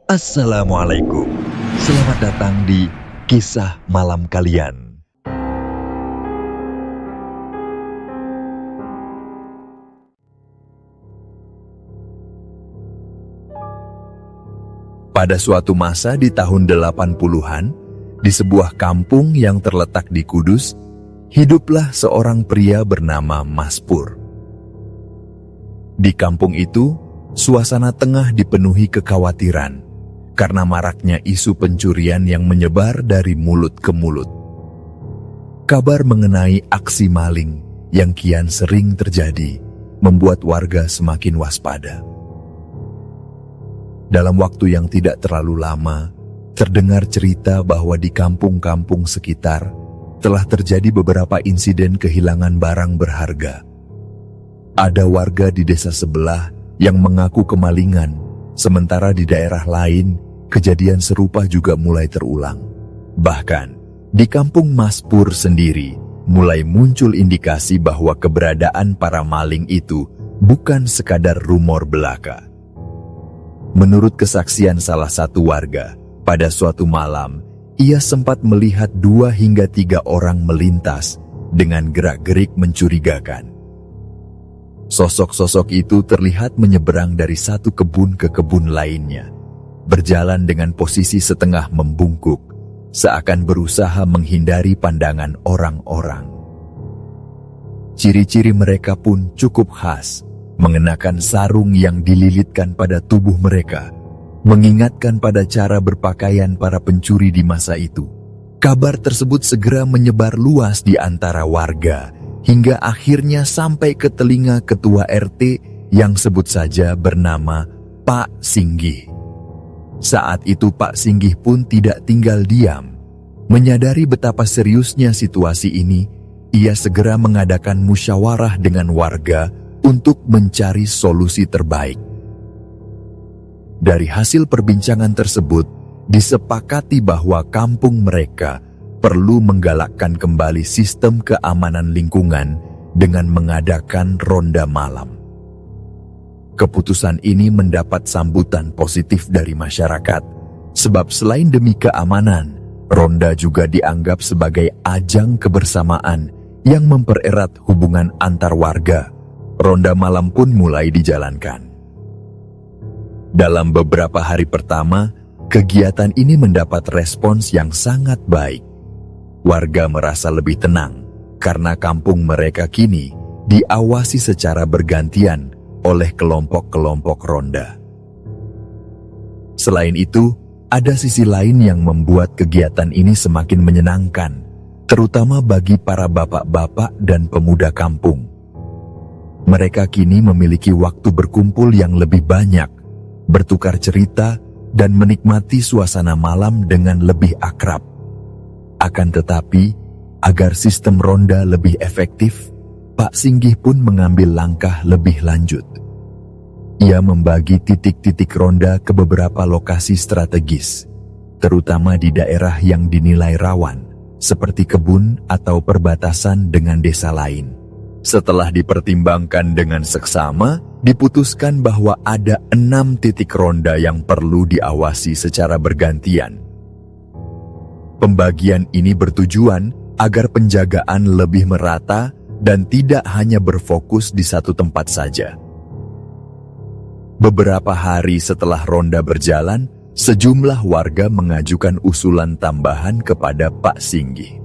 Assalamualaikum. Selamat datang di Kisah Malam Kalian. Pada suatu masa di tahun 80-an, di sebuah kampung yang terletak di Kudus, hiduplah seorang pria bernama Mas Pur. Di kampung itu, suasana tengah dipenuhi kekhawatiran karena maraknya isu pencurian yang menyebar dari mulut ke mulut. Kabar mengenai aksi maling yang kian sering terjadi membuat warga semakin waspada. Dalam waktu yang tidak terlalu lama, terdengar cerita bahwa di kampung-kampung sekitar telah terjadi beberapa insiden kehilangan barang berharga. Ada warga di desa sebelah yang mengaku kemalingan, sementara di daerah lain kejadian serupa juga mulai terulang. Bahkan, di kampung Mas Pur sendiri, mulai muncul indikasi bahwa keberadaan para maling itu bukan sekadar rumor belaka. Menurut kesaksian salah satu warga, pada suatu malam, ia sempat melihat 2 hingga 3 orang melintas dengan gerak-gerik mencurigakan. Sosok-sosok itu terlihat menyeberang dari satu kebun ke kebun lainnya, berjalan dengan posisi setengah membungkuk, seakan berusaha menghindari pandangan orang-orang. Ciri-ciri mereka pun cukup khas, mengenakan sarung yang dililitkan pada tubuh mereka, mengingatkan pada cara berpakaian para pencuri di masa itu. Kabar tersebut segera menyebar luas di antara warga, hingga akhirnya sampai ke telinga ketua RT yang sebut saja bernama Pak Singgih. Saat itu Pak Singgih pun tidak tinggal diam. Menyadari betapa seriusnya situasi ini, ia segera mengadakan musyawarah dengan warga untuk mencari solusi terbaik. Dari hasil perbincangan tersebut, disepakati bahwa kampung mereka perlu menggalakkan kembali sistem keamanan lingkungan dengan mengadakan ronda malam. Keputusan ini mendapat sambutan positif dari masyarakat, sebab selain demi keamanan, ronda juga dianggap sebagai ajang kebersamaan yang mempererat hubungan antar warga. Ronda malam pun mulai dijalankan. Dalam beberapa hari pertama, kegiatan ini mendapat respons yang sangat baik. Warga merasa lebih tenang, karena kampung mereka kini diawasi secara bergantian oleh kelompok-kelompok ronda. Selain itu, ada sisi lain yang membuat kegiatan ini semakin menyenangkan, terutama bagi para bapak-bapak dan pemuda kampung. Mereka kini memiliki waktu berkumpul yang lebih banyak, bertukar cerita, dan menikmati suasana malam dengan lebih akrab. Akan tetapi, agar sistem ronda lebih efektif, Pak Singgih pun mengambil langkah lebih lanjut. Ia membagi titik-titik ronda ke beberapa lokasi strategis, terutama di daerah yang dinilai rawan, seperti kebun atau perbatasan dengan desa lain. Setelah dipertimbangkan dengan seksama, diputuskan bahwa ada 6 titik ronda yang perlu diawasi secara bergantian. Pembagian ini bertujuan agar penjagaan lebih merata dan tidak hanya berfokus di satu tempat saja. Beberapa hari setelah ronda berjalan, sejumlah warga mengajukan usulan tambahan kepada Pak Singgih.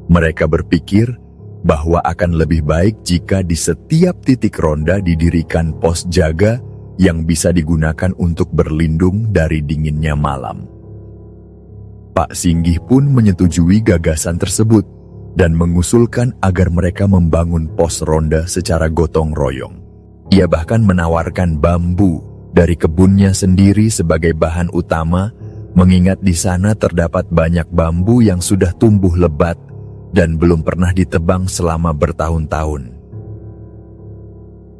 Mereka berpikir bahwa akan lebih baik jika di setiap titik ronda didirikan pos jaga yang bisa digunakan untuk berlindung dari dinginnya malam. Pak Singgih pun menyetujui gagasan tersebut dan mengusulkan agar mereka membangun pos ronda secara gotong royong. Ia bahkan menawarkan bambu dari kebunnya sendiri sebagai bahan utama, mengingat di sana terdapat banyak bambu yang sudah tumbuh lebat dan belum pernah ditebang selama bertahun-tahun.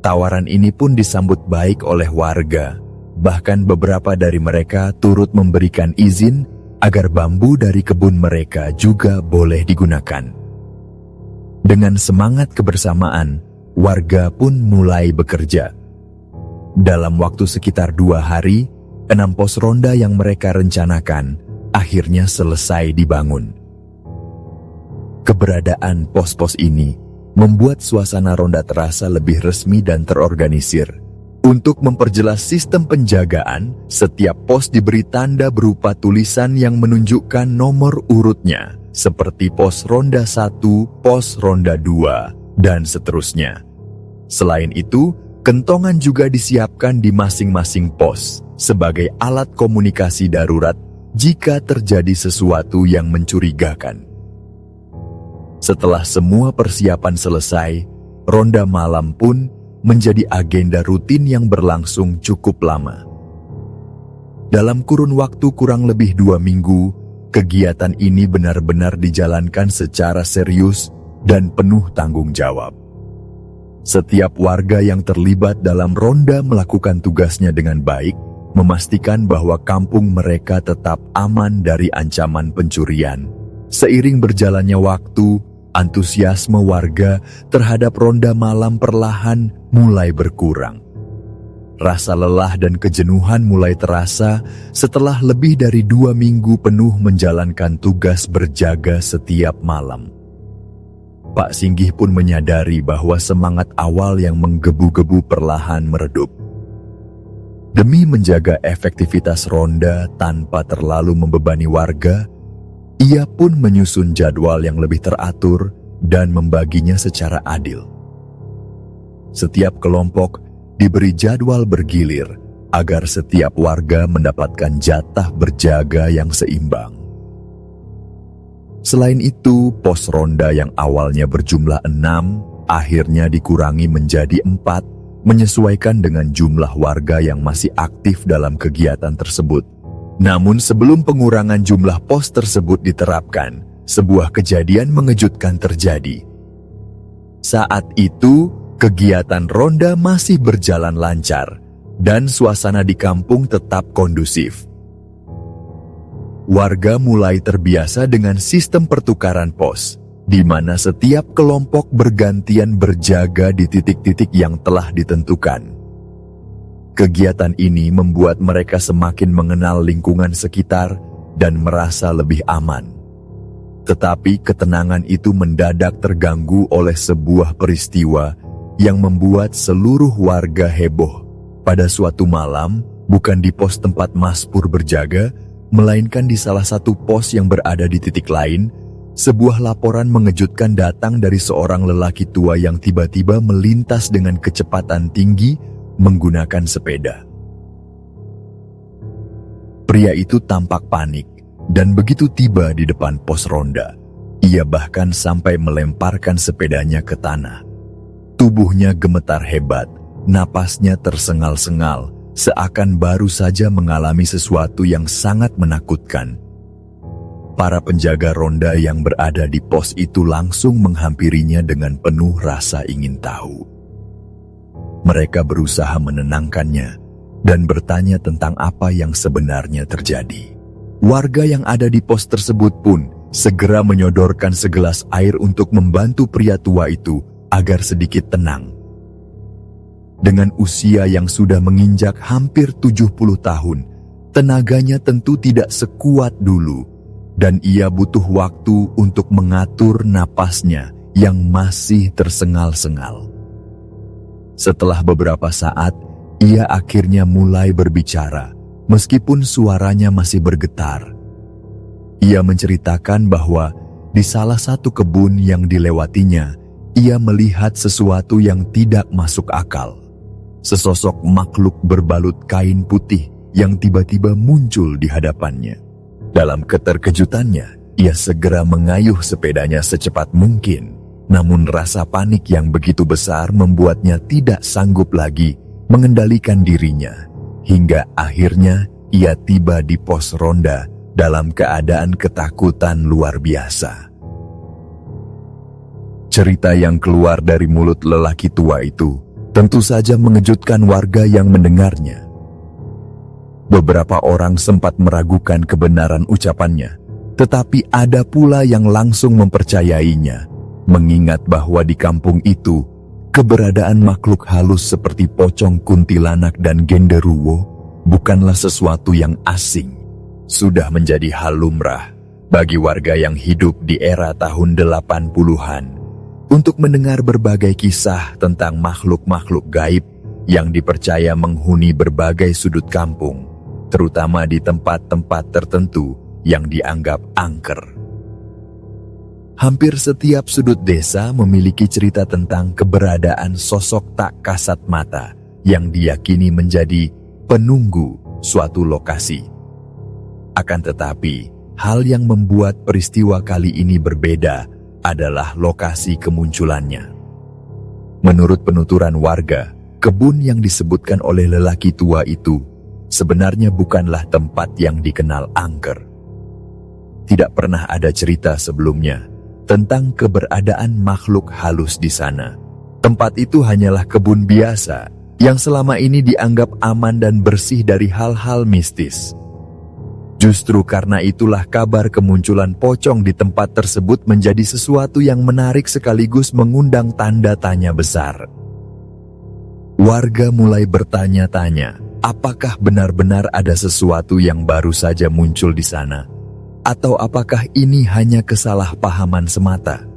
Tawaran ini pun disambut baik oleh warga, bahkan beberapa dari mereka turut memberikan izin agar bambu dari kebun mereka juga boleh digunakan. Dengan semangat kebersamaan, warga pun mulai bekerja. Dalam waktu sekitar 2 hari, 6 pos ronda yang mereka rencanakan akhirnya selesai dibangun. Keberadaan pos-pos ini membuat suasana ronda terasa lebih resmi dan terorganisir. Untuk memperjelas sistem penjagaan, setiap pos diberi tanda berupa tulisan yang menunjukkan nomor urutnya, seperti pos ronda 1, pos ronda 2, dan seterusnya. Selain itu, kentongan juga disiapkan di masing-masing pos sebagai alat komunikasi darurat jika terjadi sesuatu yang mencurigakan. Setelah semua persiapan selesai, ronda malam pun menjadi agenda rutin yang berlangsung cukup lama. Dalam kurun waktu kurang lebih 2 minggu, kegiatan ini benar-benar dijalankan secara serius dan penuh tanggung jawab. Setiap warga yang terlibat dalam ronda melakukan tugasnya dengan baik, memastikan bahwa kampung mereka tetap aman dari ancaman pencurian. Seiring berjalannya waktu, antusiasme warga terhadap ronda malam perlahan mulai berkurang. Rasa lelah dan kejenuhan mulai terasa setelah lebih dari 2 minggu penuh menjalankan tugas berjaga setiap malam. Pak Singgih pun menyadari bahwa semangat awal yang menggebu-gebu perlahan meredup. Demi menjaga efektivitas ronda tanpa terlalu membebani warga, ia pun menyusun jadwal yang lebih teratur dan membaginya secara adil. Setiap kelompok diberi jadwal bergilir agar setiap warga mendapatkan jatah berjaga yang seimbang. Selain itu, pos ronda yang awalnya berjumlah 6 akhirnya dikurangi menjadi 4, menyesuaikan dengan jumlah warga yang masih aktif dalam kegiatan tersebut. Namun sebelum pengurangan jumlah pos tersebut diterapkan, sebuah kejadian mengejutkan terjadi. Saat itu, kegiatan ronda masih berjalan lancar, dan suasana di kampung tetap kondusif. Warga mulai terbiasa dengan sistem pertukaran pos, di mana setiap kelompok bergantian berjaga di titik-titik yang telah ditentukan. Kegiatan ini membuat mereka semakin mengenal lingkungan sekitar dan merasa lebih aman. Tetapi ketenangan itu mendadak terganggu oleh sebuah peristiwa yang membuat seluruh warga heboh. Pada suatu malam, bukan di pos tempat Mas Pur berjaga, melainkan di salah satu pos yang berada di titik lain, sebuah laporan mengejutkan datang dari seorang lelaki tua yang tiba-tiba melintas dengan kecepatan tinggi menggunakan sepeda. Pria itu tampak panik, dan begitu tiba di depan pos ronda, ia bahkan sampai melemparkan sepedanya ke tanah. Tubuhnya gemetar hebat, napasnya tersengal-sengal, seakan baru saja mengalami sesuatu yang sangat menakutkan. Para penjaga ronda yang berada di pos itu langsung menghampirinya dengan penuh rasa ingin tahu. Mereka berusaha menenangkannya dan bertanya tentang apa yang sebenarnya terjadi. Warga yang ada di pos tersebut pun segera menyodorkan segelas air untuk membantu pria tua itu agar sedikit tenang. Dengan usia yang sudah menginjak hampir 70 tahun, tenaganya tentu tidak sekuat dulu, dan ia butuh waktu untuk mengatur napasnya yang masih tersengal-sengal. Setelah beberapa saat, ia akhirnya mulai berbicara, meskipun suaranya masih bergetar. Ia menceritakan bahwa di salah satu kebun yang dilewatinya, ia melihat sesuatu yang tidak masuk akal. Sesosok makhluk berbalut kain putih yang tiba-tiba muncul di hadapannya. Dalam keterkejutannya, ia segera mengayuh sepedanya secepat mungkin. Namun rasa panik yang begitu besar membuatnya tidak sanggup lagi mengendalikan dirinya. Hingga akhirnya ia tiba di pos ronda dalam keadaan ketakutan luar biasa. Cerita yang keluar dari mulut lelaki tua itu tentu saja mengejutkan warga yang mendengarnya. Beberapa orang sempat meragukan kebenaran ucapannya, tetapi ada pula yang langsung mempercayainya, mengingat bahwa di kampung itu, keberadaan makhluk halus seperti pocong kuntilanak dan genderuwo bukanlah sesuatu yang asing. Sudah menjadi hal lumrah bagi warga yang hidup di era tahun 80-an untuk mendengar berbagai kisah tentang makhluk-makhluk gaib yang dipercaya menghuni berbagai sudut kampung, terutama di tempat-tempat tertentu yang dianggap angker. Hampir setiap sudut desa memiliki cerita tentang keberadaan sosok tak kasat mata yang diyakini menjadi penunggu suatu lokasi. Akan tetapi, hal yang membuat peristiwa kali ini berbeda adalah lokasi kemunculannya. Menurut penuturan warga, kebun yang disebutkan oleh lelaki tua itu sebenarnya bukanlah tempat yang dikenal angker. Tidak pernah ada cerita sebelumnya tentang keberadaan makhluk halus di sana. Tempat itu hanyalah kebun biasa yang selama ini dianggap aman dan bersih dari hal-hal mistis. Justru karena itulah kabar kemunculan pocong di tempat tersebut menjadi sesuatu yang menarik sekaligus mengundang tanda tanya besar. Warga mulai bertanya-tanya, apakah benar-benar ada sesuatu yang baru saja muncul di sana? Atau apakah ini hanya kesalahpahaman semata?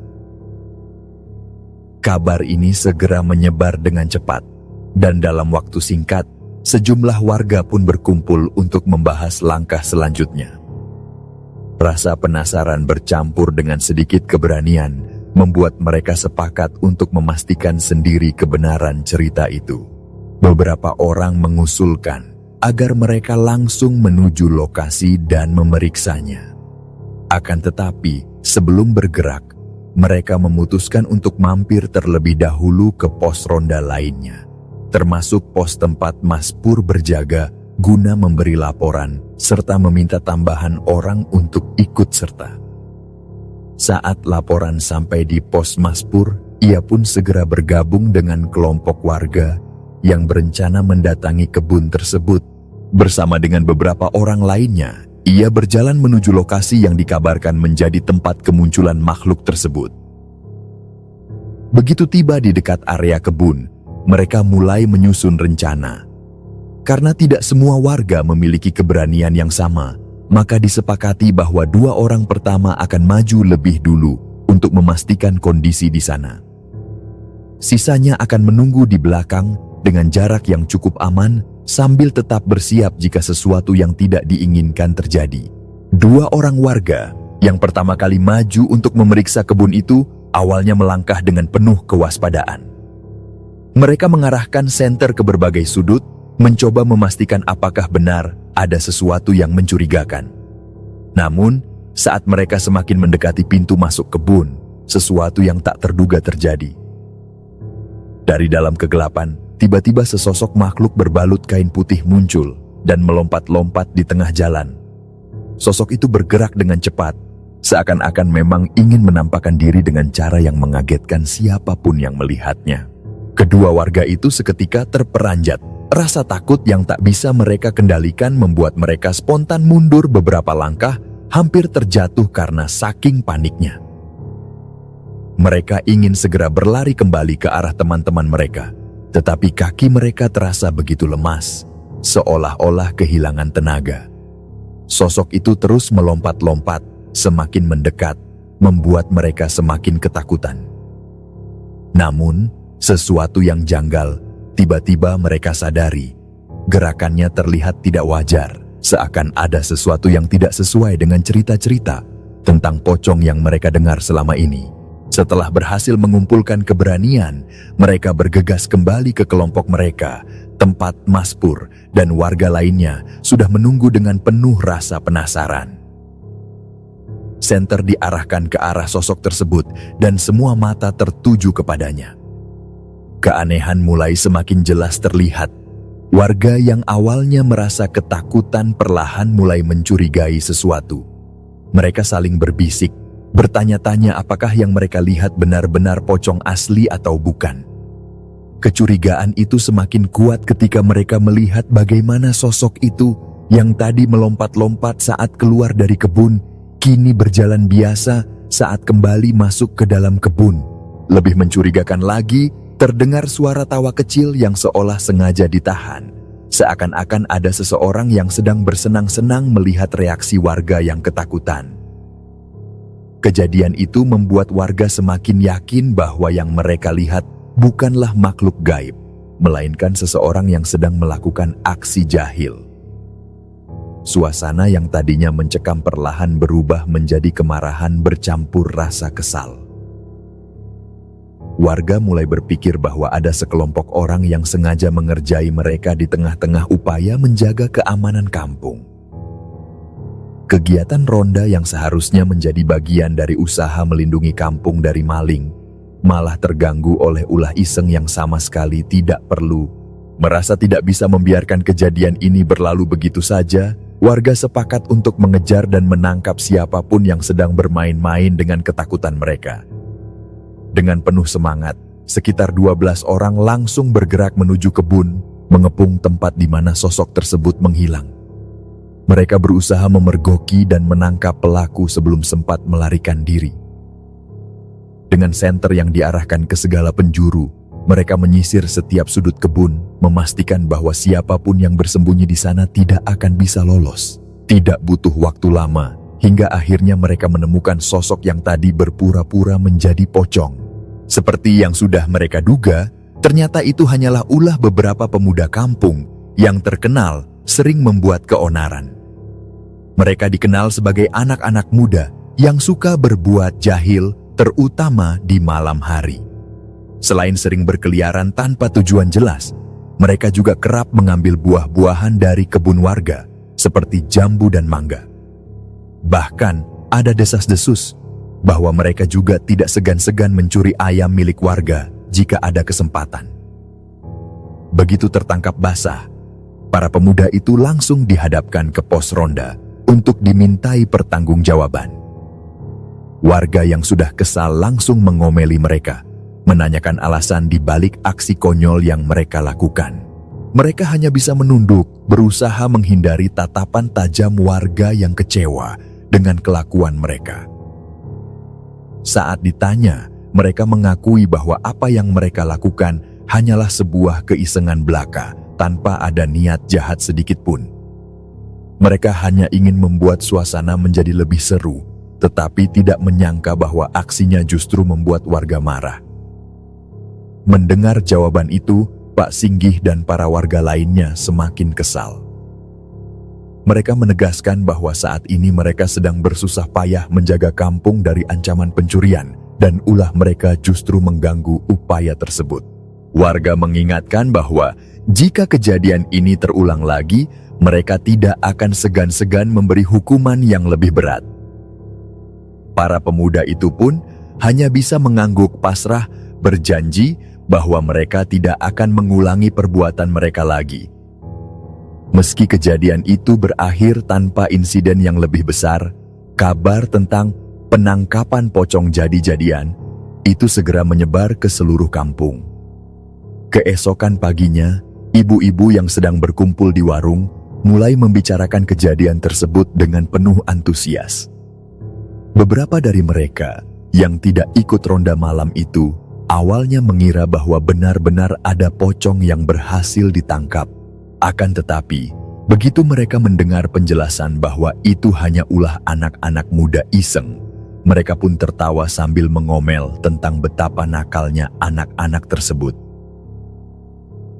Kabar ini segera menyebar dengan cepat, dan dalam waktu singkat, sejumlah warga pun berkumpul untuk membahas langkah selanjutnya. Rasa penasaran bercampur dengan sedikit keberanian membuat mereka sepakat untuk memastikan sendiri kebenaran cerita itu. Beberapa orang mengusulkan agar mereka langsung menuju lokasi dan memeriksanya. Akan tetapi, sebelum bergerak, mereka memutuskan untuk mampir terlebih dahulu ke pos ronda lainnya, termasuk pos tempat Mas Pur berjaga guna memberi laporan serta meminta tambahan orang untuk ikut serta. Saat laporan sampai di pos Mas Pur, ia pun segera bergabung dengan kelompok warga yang berencana mendatangi kebun tersebut. Bersama dengan beberapa orang lainnya, ia berjalan menuju lokasi yang dikabarkan menjadi tempat kemunculan makhluk tersebut. Begitu tiba di dekat area kebun, mereka mulai menyusun rencana. Karena tidak semua warga memiliki keberanian yang sama, maka disepakati bahwa 2 orang pertama akan maju lebih dulu untuk memastikan kondisi di sana. Sisanya akan menunggu di belakang dengan jarak yang cukup aman sambil tetap bersiap jika sesuatu yang tidak diinginkan terjadi. 2 orang warga yang pertama kali maju untuk memeriksa kebun itu awalnya melangkah dengan penuh kewaspadaan. Mereka mengarahkan senter ke berbagai sudut, mencoba memastikan apakah benar ada sesuatu yang mencurigakan. Namun, saat mereka semakin mendekati pintu masuk kebun, sesuatu yang tak terduga terjadi. Dari dalam kegelapan, tiba-tiba sesosok makhluk berbalut kain putih muncul dan melompat-lompat di tengah jalan. Sosok itu bergerak dengan cepat, seakan-akan memang ingin menampakkan diri dengan cara yang mengagetkan siapapun yang melihatnya. Kedua warga itu seketika terperanjat. Rasa takut yang tak bisa mereka kendalikan membuat mereka spontan mundur beberapa langkah, hampir terjatuh karena saking paniknya. Mereka ingin segera berlari kembali ke arah teman-teman mereka, tetapi kaki mereka terasa begitu lemas, seolah-olah kehilangan tenaga. Sosok itu terus melompat-lompat, semakin mendekat, membuat mereka semakin ketakutan. Namun, sesuatu yang janggal tiba-tiba mereka sadari. Gerakannya terlihat tidak wajar, seakan ada sesuatu yang tidak sesuai dengan cerita-cerita tentang pocong yang mereka dengar selama ini. Setelah berhasil mengumpulkan keberanian, mereka bergegas kembali ke kelompok mereka. Tempat Mas Pur dan warga lainnya sudah menunggu dengan penuh rasa penasaran. Senter diarahkan ke arah sosok tersebut dan semua mata tertuju kepadanya. Keanehan mulai semakin jelas terlihat. Warga yang awalnya merasa ketakutan perlahan mulai mencurigai sesuatu. Mereka saling berbisik, bertanya-tanya apakah yang mereka lihat benar-benar pocong asli atau bukan. Kecurigaan itu semakin kuat ketika mereka melihat bagaimana sosok itu yang tadi melompat-lompat saat keluar dari kebun, kini berjalan biasa saat kembali masuk ke dalam kebun. Lebih mencurigakan lagi, terdengar suara tawa kecil yang seolah sengaja ditahan, Seakan-akan ada seseorang yang sedang bersenang-senang melihat reaksi warga yang ketakutan. Kejadian itu membuat warga semakin yakin bahwa yang mereka lihat bukanlah makhluk gaib, melainkan seseorang yang sedang melakukan aksi jahil. Suasana yang tadinya mencekam perlahan berubah menjadi kemarahan bercampur rasa kesal. Warga mulai berpikir bahwa ada sekelompok orang yang sengaja mengerjai mereka di tengah-tengah upaya menjaga keamanan kampung. Kegiatan ronda yang seharusnya menjadi bagian dari usaha melindungi kampung dari maling, malah terganggu oleh ulah iseng yang sama sekali tidak perlu. Merasa tidak bisa membiarkan kejadian ini berlalu begitu saja, warga sepakat untuk mengejar dan menangkap siapapun yang sedang bermain-main dengan ketakutan mereka. Dengan penuh semangat, sekitar 12 orang langsung bergerak menuju kebun, mengepung tempat di mana sosok tersebut menghilang. Mereka berusaha memergoki dan menangkap pelaku sebelum sempat melarikan diri. Dengan senter yang diarahkan ke segala penjuru, mereka menyisir setiap sudut kebun, memastikan bahwa siapapun yang bersembunyi di sana tidak akan bisa lolos. Tidak butuh waktu lama, hingga akhirnya mereka menemukan sosok yang tadi berpura-pura menjadi pocong. Seperti yang sudah mereka duga, ternyata itu hanyalah ulah beberapa pemuda kampung yang terkenal sering membuat keonaran. Mereka dikenal sebagai anak-anak muda yang suka berbuat jahil, terutama di malam hari. Selain sering berkeliaran tanpa tujuan jelas, mereka juga kerap mengambil buah-buahan dari kebun warga, seperti jambu dan mangga. Bahkan ada desas-desus bahwa mereka juga tidak segan-segan mencuri ayam milik warga jika ada kesempatan. Begitu tertangkap basah, para pemuda itu langsung dihadapkan ke pos ronda untuk dimintai pertanggungjawaban. Warga yang sudah kesal langsung mengomeli mereka, menanyakan alasan di balik aksi konyol yang mereka lakukan. Mereka hanya bisa menunduk, berusaha menghindari tatapan tajam warga yang kecewa dengan kelakuan mereka. Saat ditanya, mereka mengakui bahwa apa yang mereka lakukan hanyalah sebuah keisengan belaka tanpa ada niat jahat sedikit pun. Mereka hanya ingin membuat suasana menjadi lebih seru, tetapi tidak menyangka bahwa aksinya justru membuat warga marah. Mendengar jawaban itu, Pak Singgih dan para warga lainnya semakin kesal. Mereka menegaskan bahwa saat ini mereka sedang bersusah payah menjaga kampung dari ancaman pencurian dan ulah mereka justru mengganggu upaya tersebut. Warga mengingatkan bahwa jika kejadian ini terulang lagi, mereka tidak akan segan-segan memberi hukuman yang lebih berat. Para pemuda itu pun hanya bisa mengangguk pasrah, berjanji bahwa mereka tidak akan mengulangi perbuatan mereka lagi. Meski kejadian itu berakhir tanpa insiden yang lebih besar, kabar tentang penangkapan pocong jadi-jadian itu segera menyebar ke seluruh kampung. Keesokan paginya, ibu-ibu yang sedang berkumpul di warung mulai membicarakan kejadian tersebut dengan penuh antusias. Beberapa dari mereka yang tidak ikut ronda malam itu awalnya mengira bahwa benar-benar ada pocong yang berhasil ditangkap. Akan tetapi, begitu mereka mendengar penjelasan bahwa itu hanya ulah anak-anak muda iseng, mereka pun tertawa sambil mengomel tentang betapa nakalnya anak-anak tersebut.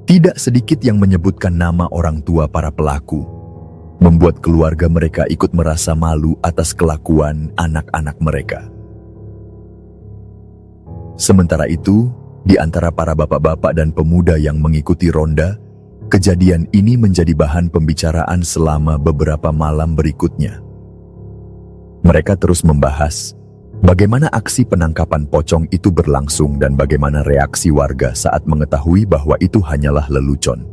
Tidak sedikit yang menyebutkan nama orang tua para pelaku, membuat keluarga mereka ikut merasa malu atas kelakuan anak-anak mereka. Sementara itu, di antara para bapak-bapak dan pemuda yang mengikuti ronda, kejadian ini menjadi bahan pembicaraan selama beberapa malam berikutnya. Mereka terus membahas bagaimana aksi penangkapan pocong itu berlangsung dan bagaimana reaksi warga saat mengetahui bahwa itu hanyalah lelucon.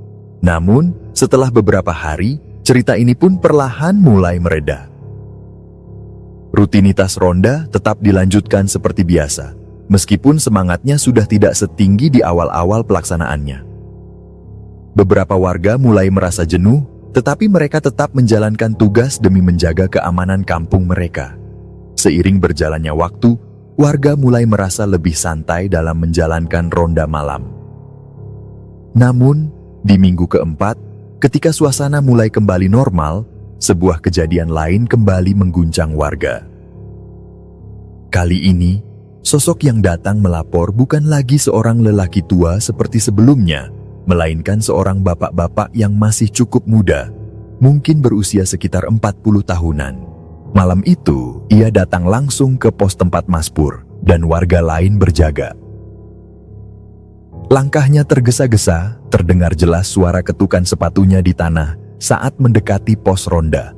Namun, setelah beberapa hari, cerita ini pun perlahan mulai mereda. Rutinitas ronda tetap dilanjutkan seperti biasa, meskipun semangatnya sudah tidak setinggi di awal-awal pelaksanaannya. Beberapa warga mulai merasa jenuh, tetapi mereka tetap menjalankan tugas demi menjaga keamanan kampung mereka. Seiring berjalannya waktu, warga mulai merasa lebih santai dalam menjalankan ronda malam. Namun, di minggu keempat, Ketika suasana mulai kembali normal, sebuah kejadian lain kembali mengguncang warga. Kali ini, sosok yang datang melapor bukan lagi seorang lelaki tua seperti sebelumnya, melainkan seorang bapak-bapak yang masih cukup muda, mungkin berusia sekitar 40 tahunan. Malam itu, ia datang langsung ke pos tempat Mas Pur, dan warga lain berjaga. Langkahnya tergesa-gesa, terdengar jelas suara ketukan sepatunya di tanah saat mendekati pos ronda.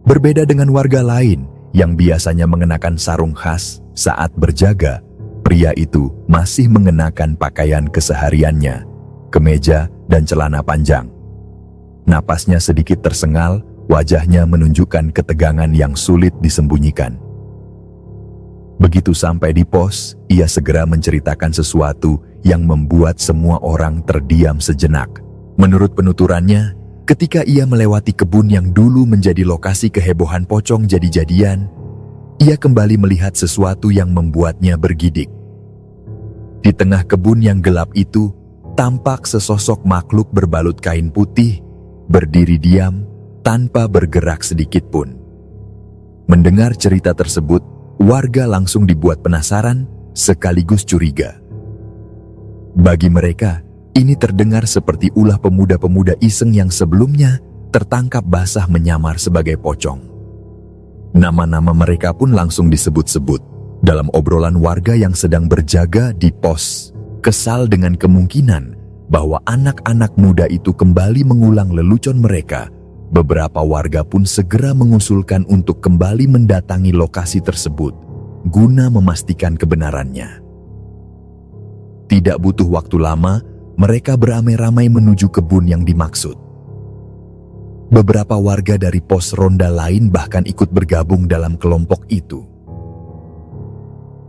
Berbeda dengan warga lain yang biasanya mengenakan sarung khas saat berjaga, pria itu masih mengenakan pakaian kesehariannya, kemeja dan celana panjang. Napasnya sedikit tersengal, wajahnya menunjukkan ketegangan yang sulit disembunyikan. Begitu sampai di pos, ia segera menceritakan sesuatu yang membuat semua orang terdiam sejenak. Menurut penuturannya, ketika ia melewati kebun yang dulu menjadi lokasi kehebohan pocong jadi-jadian, ia kembali melihat sesuatu yang membuatnya bergidik. Di tengah kebun yang gelap itu, tampak sesosok makhluk berbalut kain putih, berdiri diam, tanpa bergerak sedikit pun. Mendengar cerita tersebut, warga langsung dibuat penasaran sekaligus curiga. Bagi mereka, ini terdengar seperti ulah pemuda-pemuda iseng yang sebelumnya tertangkap basah menyamar sebagai pocong. Nama-nama mereka pun langsung disebut-sebut dalam obrolan warga yang sedang berjaga di pos. Kesal dengan kemungkinan bahwa anak-anak muda itu kembali mengulang lelucon mereka, beberapa warga pun segera mengusulkan untuk kembali mendatangi lokasi tersebut guna memastikan kebenarannya. Tidak butuh waktu lama, mereka beramai-ramai menuju kebun yang dimaksud. Beberapa warga dari pos ronda lain bahkan ikut bergabung dalam kelompok itu.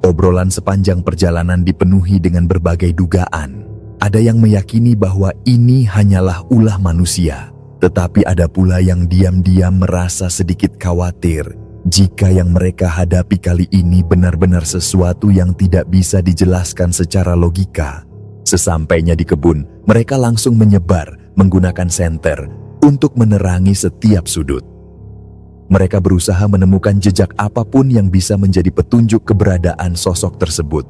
Obrolan sepanjang perjalanan dipenuhi dengan berbagai dugaan. Ada yang meyakini bahwa ini hanyalah ulah manusia, tetapi ada pula yang diam-diam merasa sedikit khawatir jika yang mereka hadapi kali ini benar-benar sesuatu yang tidak bisa dijelaskan secara logika. Sesampainya di kebun, mereka langsung menyebar menggunakan senter untuk menerangi setiap sudut. Mereka berusaha menemukan jejak apapun yang bisa menjadi petunjuk keberadaan sosok tersebut.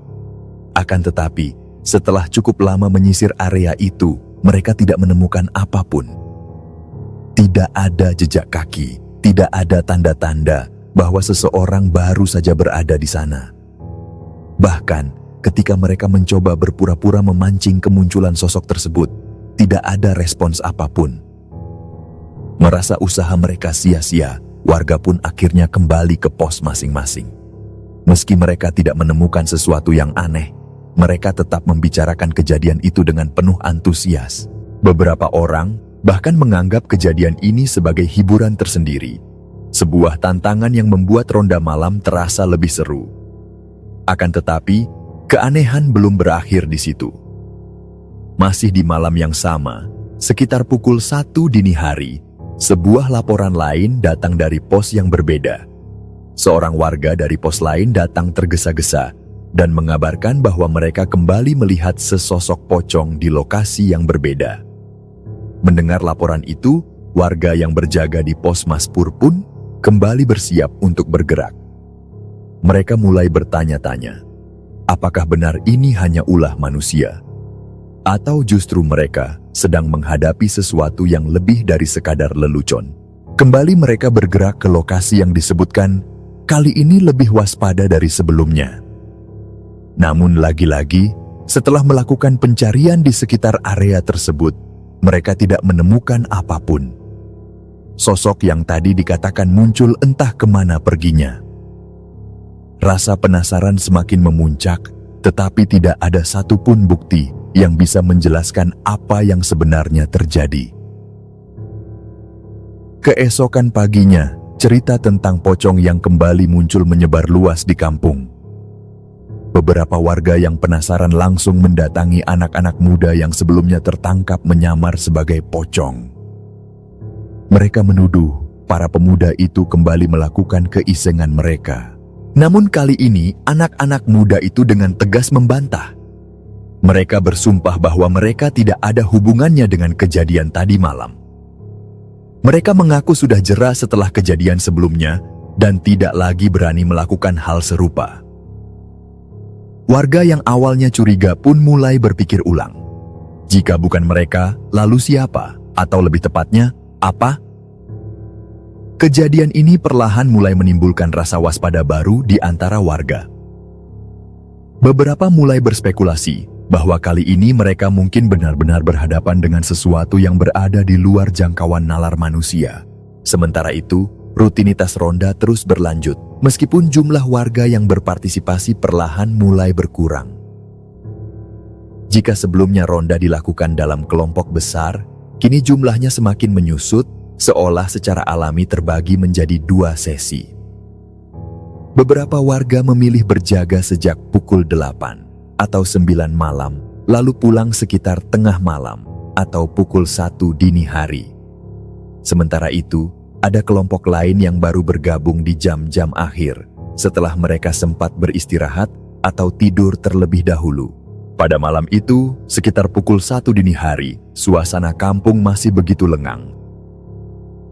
Akan tetapi, setelah cukup lama menyisir area itu, mereka tidak menemukan apapun. Tidak ada jejak kaki, tidak ada tanda-tanda bahwa seseorang baru saja berada di sana. Bahkan, ketika mereka mencoba berpura-pura memancing kemunculan sosok tersebut, tidak ada respons apapun. Merasa usaha mereka sia-sia, warga pun akhirnya kembali ke pos masing-masing. Meski mereka tidak menemukan sesuatu yang aneh, mereka tetap membicarakan kejadian itu dengan penuh antusias. Beberapa orang bahkan menganggap kejadian ini sebagai hiburan tersendiri, sebuah tantangan yang membuat ronda malam terasa lebih seru. Akan tetapi, keanehan belum berakhir di situ. Masih di malam yang sama, sekitar pukul 1 dini hari, sebuah laporan lain datang dari pos yang berbeda. Seorang warga dari pos lain datang tergesa-gesa dan mengabarkan bahwa mereka kembali melihat sesosok pocong di lokasi yang berbeda. Mendengar laporan itu, warga yang berjaga di pos Mas Pur pun kembali bersiap untuk bergerak. Mereka mulai bertanya-tanya, apakah benar ini hanya ulah manusia? Atau justru mereka sedang menghadapi sesuatu yang lebih dari sekadar lelucon? Kembali mereka bergerak ke lokasi yang disebutkan, kali ini lebih waspada dari sebelumnya. Namun lagi-lagi, setelah melakukan pencarian di sekitar area tersebut, mereka tidak menemukan apapun. Sosok yang tadi dikatakan muncul entah kemana perginya. Rasa penasaran semakin memuncak, tetapi tidak ada satupun bukti yang bisa menjelaskan apa yang sebenarnya terjadi. Keesokan paginya, cerita tentang pocong yang kembali muncul menyebar luas di kampung. Beberapa warga yang penasaran langsung mendatangi anak-anak muda yang sebelumnya tertangkap menyamar sebagai pocong. Mereka menuduh para pemuda itu kembali melakukan keisengan mereka. Namun kali ini, anak-anak muda itu dengan tegas membantah. Mereka bersumpah bahwa mereka tidak ada hubungannya dengan kejadian tadi malam. Mereka mengaku sudah jera setelah kejadian sebelumnya dan tidak lagi berani melakukan hal serupa. Warga yang awalnya curiga pun mulai berpikir ulang. Jika bukan mereka, lalu siapa? Atau lebih tepatnya, apa? Kejadian ini perlahan mulai menimbulkan rasa waspada baru di antara warga. Beberapa mulai berspekulasi bahwa kali ini mereka mungkin benar-benar berhadapan dengan sesuatu yang berada di luar jangkauan nalar manusia. Sementara itu, rutinitas ronda terus berlanjut, meskipun jumlah warga yang berpartisipasi perlahan mulai berkurang. Jika sebelumnya ronda dilakukan dalam kelompok besar, kini jumlahnya semakin menyusut, seolah secara alami terbagi menjadi 2 sesi. Beberapa warga memilih berjaga sejak pukul 8 atau 9 malam, lalu pulang sekitar tengah malam atau pukul 1 dini hari. Sementara itu, ada kelompok lain yang baru bergabung di jam-jam akhir, setelah mereka sempat beristirahat atau tidur terlebih dahulu. Pada malam itu, sekitar pukul 1 dini hari, suasana kampung masih begitu lengang.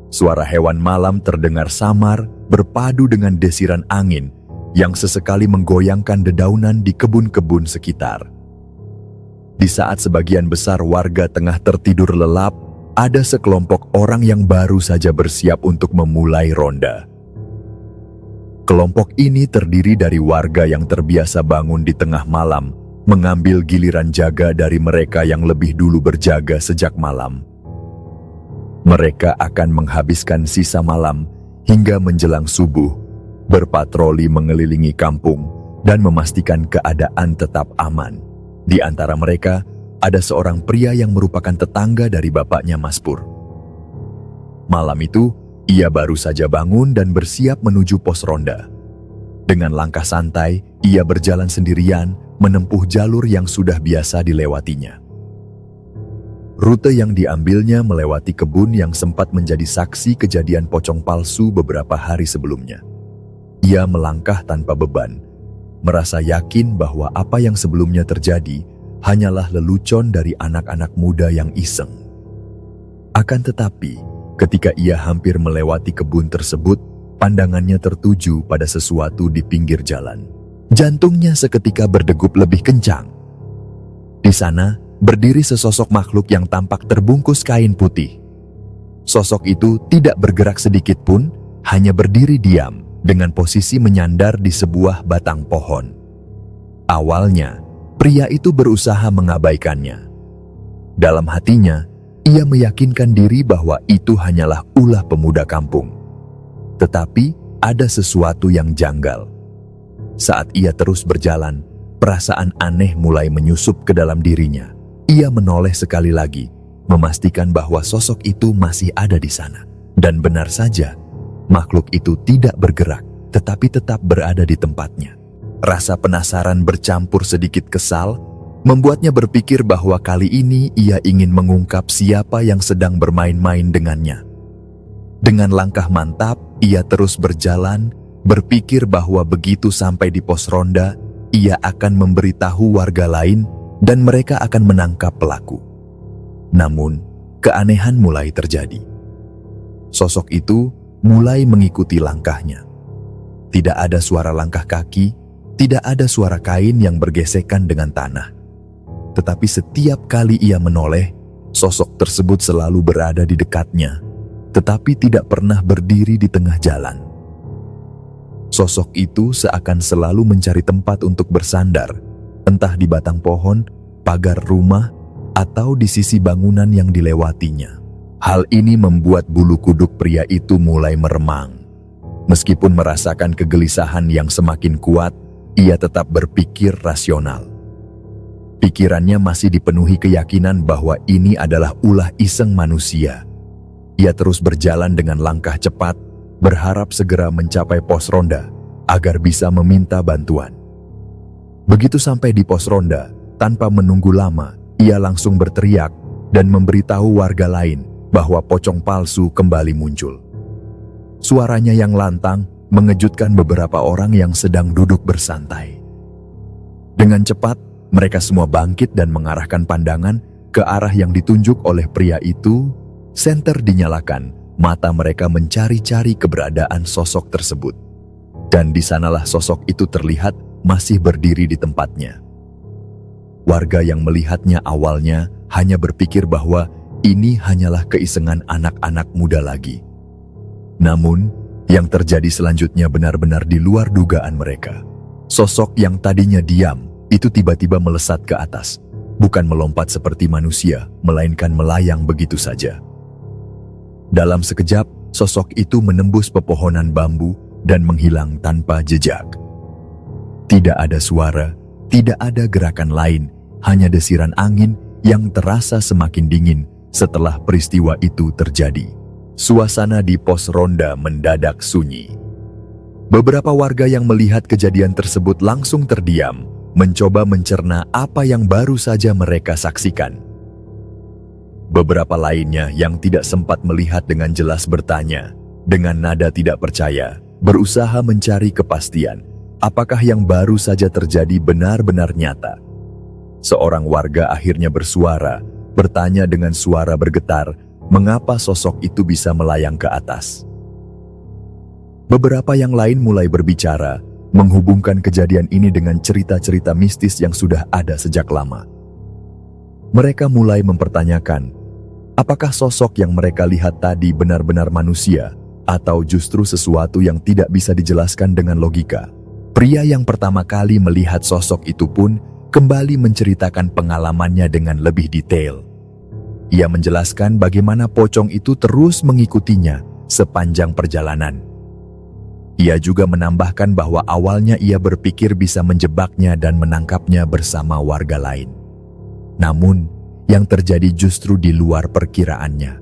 Suara hewan malam terdengar samar, berpadu dengan desiran angin yang sesekali menggoyangkan dedaunan di kebun-kebun sekitar. Di saat sebagian besar warga tengah tertidur lelap, ada sekelompok orang yang baru saja bersiap untuk memulai ronda. Kelompok ini terdiri dari warga yang terbiasa bangun di tengah malam, mengambil giliran jaga dari mereka yang lebih dulu berjaga sejak malam. Mereka akan menghabiskan sisa malam hingga menjelang subuh, berpatroli mengelilingi kampung dan memastikan keadaan tetap aman. Di antara mereka, ada seorang pria yang merupakan tetangga dari bapaknya Maspur. Malam itu, ia baru saja bangun dan bersiap menuju pos ronda. Dengan langkah santai, ia berjalan sendirian, menempuh jalur yang sudah biasa dilewatinya. Rute yang diambilnya melewati kebun yang sempat menjadi saksi kejadian pocong palsu beberapa hari sebelumnya. Ia melangkah tanpa beban, merasa yakin bahwa apa yang sebelumnya terjadi hanyalah lelucon dari anak-anak muda yang iseng. Akan tetapi, ketika ia hampir melewati kebun tersebut, pandangannya tertuju pada sesuatu di pinggir jalan. Jantungnya seketika berdegup lebih kencang. Di sana, berdiri sesosok makhluk yang tampak terbungkus kain putih. Sosok itu tidak bergerak sedikit pun, hanya berdiri diam dengan posisi menyandar di sebuah batang pohon. Awalnya, pria itu berusaha mengabaikannya. Dalam hatinya, ia meyakinkan diri bahwa itu hanyalah ulah pemuda kampung. Tetapi, ada sesuatu yang janggal. Saat ia terus berjalan, perasaan aneh mulai menyusup ke dalam dirinya. Ia menoleh sekali lagi, memastikan bahwa sosok itu masih ada di sana. Dan benar saja, makhluk itu tidak bergerak, tetapi tetap berada di tempatnya. Rasa penasaran bercampur sedikit kesal, membuatnya berpikir bahwa kali ini ia ingin mengungkap siapa yang sedang bermain-main dengannya. Dengan langkah mantap, ia terus berjalan, berpikir bahwa begitu sampai di pos ronda, ia akan memberitahu warga lain dan mereka akan menangkap pelaku. Namun, keanehan mulai terjadi. Sosok itu mulai mengikuti langkahnya. Tidak ada suara langkah kaki, tidak ada suara kain yang bergesekan dengan tanah. Tetapi setiap kali ia menoleh, sosok tersebut selalu berada di dekatnya, tetapi tidak pernah berdiri di tengah jalan. Sosok itu seakan selalu mencari tempat untuk bersandar, entah di batang pohon, pagar rumah, atau di sisi bangunan yang dilewatinya. Hal ini membuat bulu kuduk pria itu mulai meremang. Meskipun merasakan kegelisahan yang semakin kuat, ia tetap berpikir rasional. Pikirannya masih dipenuhi keyakinan bahwa ini adalah ulah iseng manusia. Ia terus berjalan dengan langkah cepat, berharap segera mencapai pos ronda agar bisa meminta bantuan. Begitu sampai di pos ronda, tanpa menunggu lama, ia langsung berteriak dan memberitahu warga lain bahwa pocong palsu kembali muncul. Suaranya yang lantang mengejutkan beberapa orang yang sedang duduk bersantai. Dengan cepat, mereka semua bangkit dan mengarahkan pandangan ke arah yang ditunjuk oleh pria itu. Senter dinyalakan, mata mereka mencari-cari keberadaan sosok tersebut. Dan di sanalah sosok itu terlihat masih berdiri di tempatnya. Warga yang melihatnya awalnya hanya berpikir bahwa ini hanyalah keisengan anak-anak muda lagi. Namun, yang terjadi selanjutnya benar-benar di luar dugaan mereka. Sosok yang tadinya diam itu tiba-tiba melesat ke atas, bukan melompat seperti manusia, melainkan melayang begitu saja. Dalam sekejap, sosok itu menembus pepohonan bambu dan menghilang tanpa jejak. Tidak ada suara, tidak ada gerakan lain, hanya desiran angin yang terasa semakin dingin setelah peristiwa itu terjadi. Suasana di pos ronda mendadak sunyi. Beberapa warga yang melihat kejadian tersebut langsung terdiam, mencoba mencerna apa yang baru saja mereka saksikan. Beberapa lainnya yang tidak sempat melihat dengan jelas bertanya, dengan nada tidak percaya, berusaha mencari kepastian, apakah yang baru saja terjadi benar-benar nyata. Seorang warga akhirnya bersuara, bertanya dengan suara bergetar, mengapa sosok itu bisa melayang ke atas. Beberapa yang lain mulai berbicara, menghubungkan kejadian ini dengan cerita-cerita mistis yang sudah ada sejak lama. Mereka mulai mempertanyakan, apakah sosok yang mereka lihat tadi benar-benar manusia, atau justru sesuatu yang tidak bisa dijelaskan dengan logika. Pria yang pertama kali melihat sosok itu pun kembali menceritakan pengalamannya dengan lebih detail. Ia menjelaskan bagaimana pocong itu terus mengikutinya sepanjang perjalanan. Ia juga menambahkan bahwa awalnya ia berpikir bisa menjebaknya dan menangkapnya bersama warga lain. Namun, yang terjadi justru di luar perkiraannya.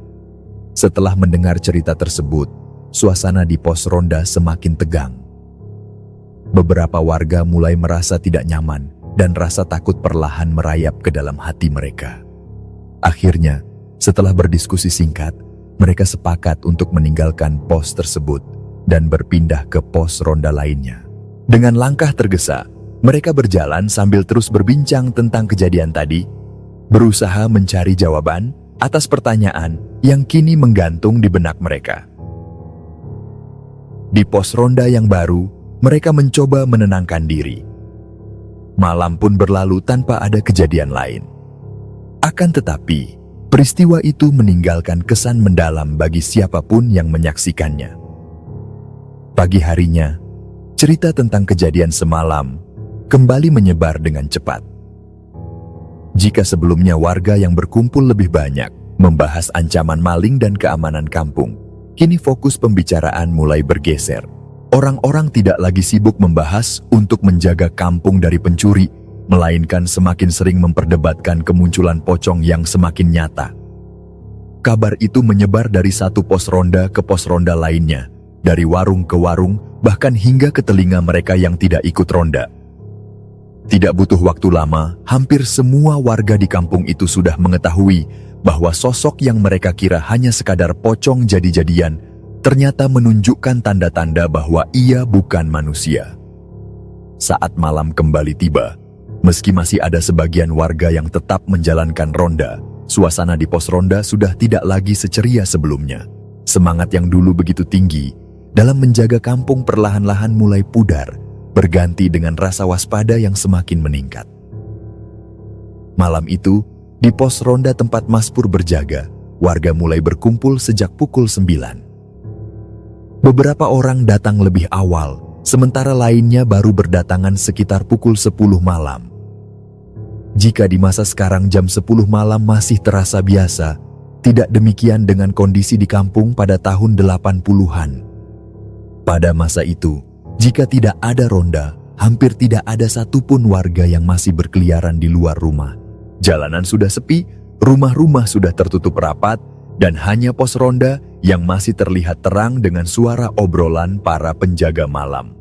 Setelah mendengar cerita tersebut, suasana di pos ronda semakin tegang. Beberapa warga mulai merasa tidak nyaman dan rasa takut perlahan merayap ke dalam hati mereka. Akhirnya, setelah berdiskusi singkat, mereka sepakat untuk meninggalkan pos tersebut dan berpindah ke pos ronda lainnya. Dengan langkah tergesa, mereka berjalan sambil terus berbincang tentang kejadian tadi, berusaha mencari jawaban atas pertanyaan yang kini menggantung di benak mereka. Di pos ronda yang baru, mereka mencoba menenangkan diri. Malam pun berlalu tanpa ada kejadian lain. Akan tetapi, peristiwa itu meninggalkan kesan mendalam bagi siapapun yang menyaksikannya. Pagi harinya, cerita tentang kejadian semalam kembali menyebar dengan cepat. Jika sebelumnya warga yang berkumpul lebih banyak membahas ancaman maling dan keamanan kampung, kini fokus pembicaraan mulai bergeser. Orang-orang tidak lagi sibuk membahas untuk menjaga kampung dari pencuri, melainkan semakin sering memperdebatkan kemunculan pocong yang semakin nyata. Kabar itu menyebar dari satu pos ronda ke pos ronda lainnya, dari warung ke warung, bahkan hingga ke telinga mereka yang tidak ikut ronda. Tidak butuh waktu lama, hampir semua warga di kampung itu sudah mengetahui bahwa sosok yang mereka kira hanya sekadar pocong jadi-jadian ternyata menunjukkan tanda-tanda bahwa ia bukan manusia. Saat malam kembali tiba, meski masih ada sebagian warga yang tetap menjalankan ronda, suasana di pos ronda sudah tidak lagi seceria sebelumnya. Semangat yang dulu begitu tinggi dalam menjaga kampung perlahan-lahan mulai pudar, berganti dengan rasa waspada yang semakin meningkat. Malam itu, di pos ronda tempat Mas Pur berjaga, warga mulai berkumpul sejak pukul 9. Beberapa orang datang lebih awal, sementara lainnya baru berdatangan sekitar pukul 10 malam. Jika di masa sekarang jam 10 malam masih terasa biasa, tidak demikian dengan kondisi di kampung pada tahun 80-an. Pada masa itu, jika tidak ada ronda, hampir tidak ada satupun warga yang masih berkeliaran di luar rumah. Jalanan sudah sepi, rumah-rumah sudah tertutup rapat, dan hanya pos ronda yang masih terlihat terang dengan suara obrolan para penjaga malam.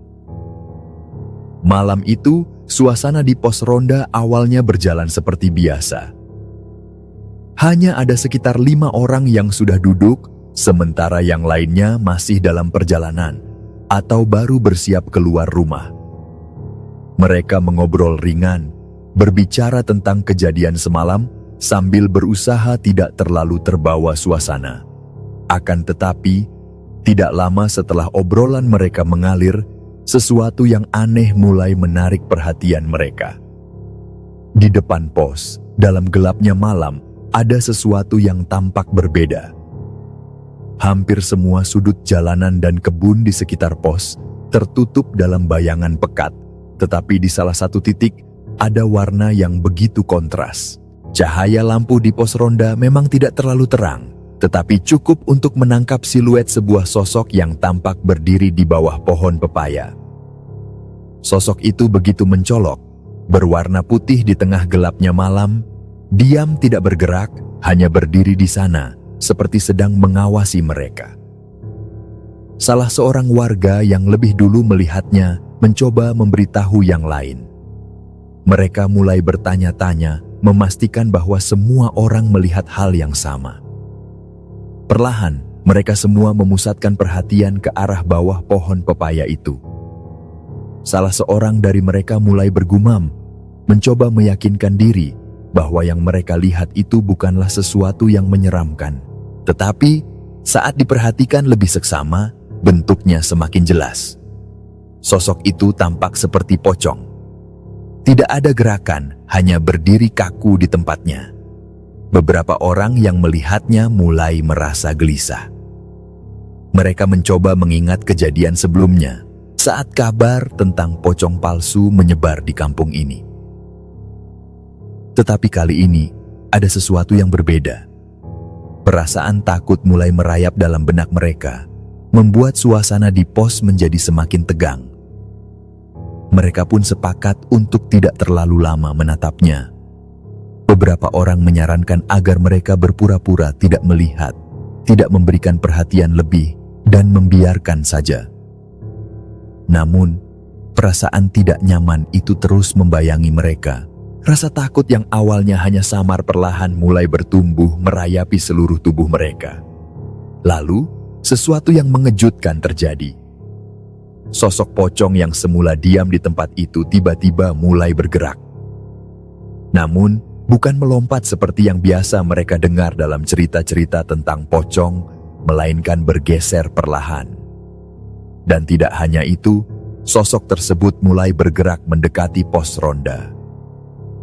Malam itu, suasana di pos ronda awalnya berjalan seperti biasa. Hanya ada sekitar 5 orang yang sudah duduk, sementara yang lainnya masih dalam perjalanan atau baru bersiap keluar rumah. Mereka mengobrol ringan, berbicara tentang kejadian semalam sambil berusaha tidak terlalu terbawa suasana. Akan tetapi, tidak lama setelah obrolan mereka mengalir, sesuatu yang aneh mulai menarik perhatian mereka. Di depan pos, dalam gelapnya malam, ada sesuatu yang tampak berbeda. Hampir semua sudut jalanan dan kebun di sekitar pos tertutup dalam bayangan pekat, tetapi di salah satu titik ada warna yang begitu kontras. Cahaya lampu di pos ronda memang tidak terlalu terang, tetapi cukup untuk menangkap siluet sebuah sosok yang tampak berdiri di bawah pohon pepaya. Sosok itu begitu mencolok, berwarna putih di tengah gelapnya malam, diam tidak bergerak, hanya berdiri di sana, seperti sedang mengawasi mereka. Salah seorang warga yang lebih dulu melihatnya mencoba memberitahu yang lain. Mereka mulai bertanya-tanya, memastikan bahwa semua orang melihat hal yang sama. Perlahan, mereka semua memusatkan perhatian ke arah bawah pohon pepaya itu. Salah seorang dari mereka mulai bergumam, mencoba meyakinkan diri bahwa yang mereka lihat itu bukanlah sesuatu yang menyeramkan. Tetapi, saat diperhatikan lebih seksama, bentuknya semakin jelas. Sosok itu tampak seperti pocong. Tidak ada gerakan, hanya berdiri kaku di tempatnya. Beberapa orang yang melihatnya mulai merasa gelisah. Mereka mencoba mengingat kejadian sebelumnya, saat kabar tentang pocong palsu menyebar di kampung ini. Tetapi kali ini, ada sesuatu yang berbeda. Perasaan takut mulai merayap dalam benak mereka, membuat suasana di pos menjadi semakin tegang. Mereka pun sepakat untuk tidak terlalu lama menatapnya. Beberapa orang menyarankan agar mereka berpura-pura tidak melihat, tidak memberikan perhatian lebih, dan membiarkan saja. Namun, perasaan tidak nyaman itu terus membayangi mereka. Rasa takut yang awalnya hanya samar perlahan mulai bertumbuh merayapi seluruh tubuh mereka. Lalu, sesuatu yang mengejutkan terjadi. Sosok pocong yang semula diam di tempat itu tiba-tiba mulai bergerak. Namun, bukan melompat seperti yang biasa mereka dengar dalam cerita-cerita tentang pocong, melainkan bergeser perlahan. Dan tidak hanya itu, sosok tersebut mulai bergerak mendekati pos ronda.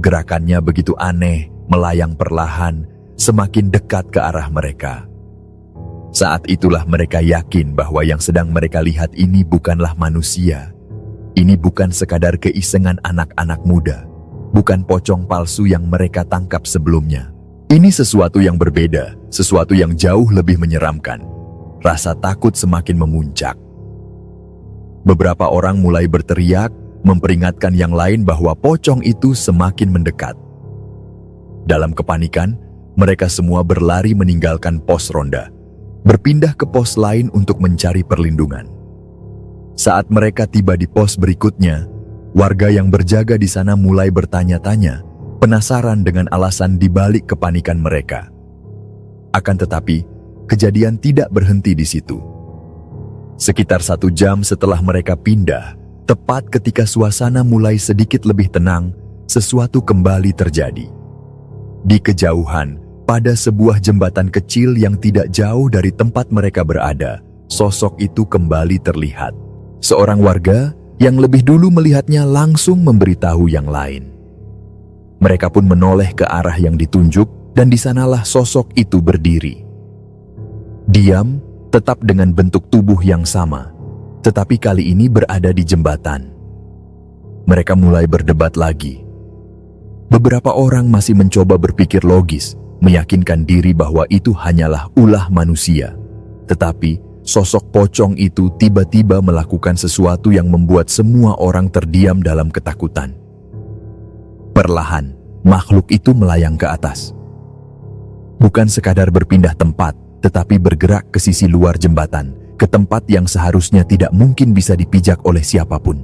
Gerakannya begitu aneh, melayang perlahan, semakin dekat ke arah mereka. Saat itulah mereka yakin bahwa yang sedang mereka lihat ini bukanlah manusia. Ini bukan sekadar keisengan anak-anak muda, bukan pocong palsu yang mereka tangkap sebelumnya. Ini sesuatu yang berbeda, sesuatu yang jauh lebih menyeramkan. Rasa takut semakin memuncak. Beberapa orang mulai berteriak, memperingatkan yang lain bahwa pocong itu semakin mendekat. Dalam kepanikan, mereka semua berlari meninggalkan pos ronda, berpindah ke pos lain untuk mencari perlindungan. Saat mereka tiba di pos berikutnya, warga yang berjaga di sana mulai bertanya-tanya, penasaran dengan alasan di balik kepanikan mereka. Akan tetapi, kejadian tidak berhenti di situ. Sekitar 1 jam setelah mereka pindah, tepat ketika suasana mulai sedikit lebih tenang, sesuatu kembali terjadi. Di kejauhan, pada sebuah jembatan kecil yang tidak jauh dari tempat mereka berada, sosok itu kembali terlihat. Seorang warga yang lebih dulu melihatnya langsung memberitahu yang lain. Mereka pun menoleh ke arah yang ditunjuk, dan di sanalah sosok itu berdiri. Diam, tetap dengan bentuk tubuh yang sama, tetapi kali ini berada di jembatan. Mereka mulai berdebat lagi. Beberapa orang masih mencoba berpikir logis, meyakinkan diri bahwa itu hanyalah ulah manusia. Tetapi, sosok pocong itu tiba-tiba melakukan sesuatu yang membuat semua orang terdiam dalam ketakutan. Perlahan, makhluk itu melayang ke atas. Bukan sekadar berpindah tempat, tetapi bergerak ke sisi luar jembatan, ke tempat yang seharusnya tidak mungkin bisa dipijak oleh siapapun.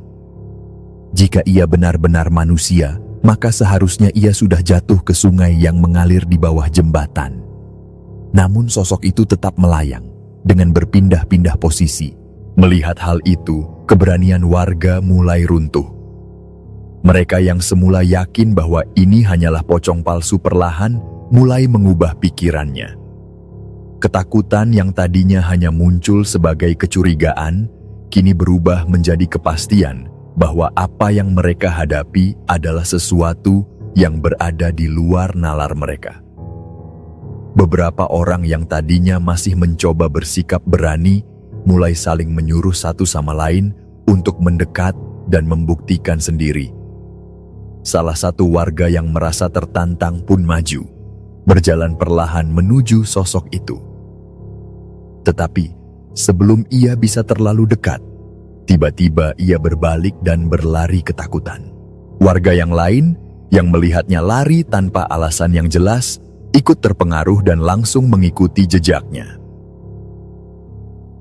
Jika ia benar-benar manusia, maka seharusnya ia sudah jatuh ke sungai yang mengalir di bawah jembatan. Namun sosok itu tetap melayang, dengan berpindah-pindah posisi. Melihat hal itu, keberanian warga mulai runtuh. Mereka yang semula yakin bahwa ini hanyalah pocong palsu perlahan mulai mengubah pikirannya. Ketakutan yang tadinya hanya muncul sebagai kecurigaan, kini berubah menjadi kepastian bahwa apa yang mereka hadapi adalah sesuatu yang berada di luar nalar mereka. Beberapa orang yang tadinya masih mencoba bersikap berani, mulai saling menyuruh satu sama lain untuk mendekat dan membuktikan sendiri. Salah satu warga yang merasa tertantang pun maju, berjalan perlahan menuju sosok itu. Tetapi sebelum ia bisa terlalu dekat, tiba-tiba ia berbalik dan berlari ketakutan. Warga yang lain yang melihatnya lari tanpa alasan yang jelas, ikut terpengaruh dan langsung mengikuti jejaknya.